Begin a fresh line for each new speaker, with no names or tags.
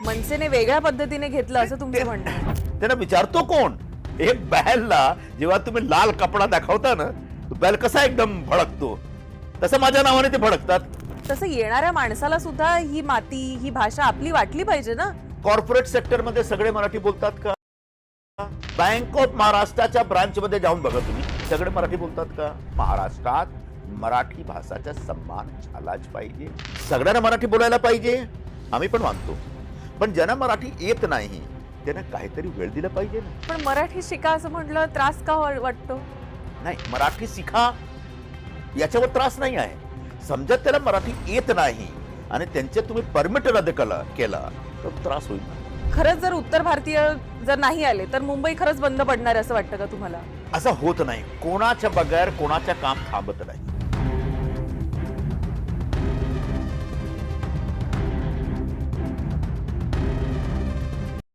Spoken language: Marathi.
मनसेने वेगळ्या पद्धतीने घेतलं असं तुमचं म्हणणं आहे.
त्यांना विचारतो कोण? एक बैलला जेव्हा तुम्ही लाल कपडा दाखवता ना, तो बैल कसा एकदम भडकतो, तसं माझ्या नावाने ते भडकतात.
तसं येणाऱ्या माणसाला सुद्धा ही माती ही भाषा आपली वाटली पाहिजे ना.
कॉर्पोरेट सेक्टर मध्ये सगळे मराठी बोलतात का? बँक ऑफ महाराष्ट्राच्या ब्रांच मध्ये जाऊन बघा तुम्ही, सगळे मराठी बोलतात का? महाराष्ट्रात मराठी भाषाचा सन्मान झालाच पाहिजे. सगळ्यांना मराठी बोलायला पाहिजे, आम्ही पण मानतो. पण ज्यांना मराठी येत नाही त्यांना काहीतरी वेळ दिला पाहिजे ना.
पण मराठी शिका असं म्हटलं त्रास का वाटतो?
नाही, मराठी शिका याच्यावर त्रास नाही आहे. समजा त्याला मराठी येत नाही आणि त्यांचे तुम्ही परमिट रद्द केला तर त्रास होईल.
खरंच जर उत्तर भारतीय जर नाही आले तर मुंबई खरंच बंद पडणार असं वाटतं का तुम्हाला?
असं होत नाही. कोणाच्या बगैर कोणाच्या काम थांबत नाही.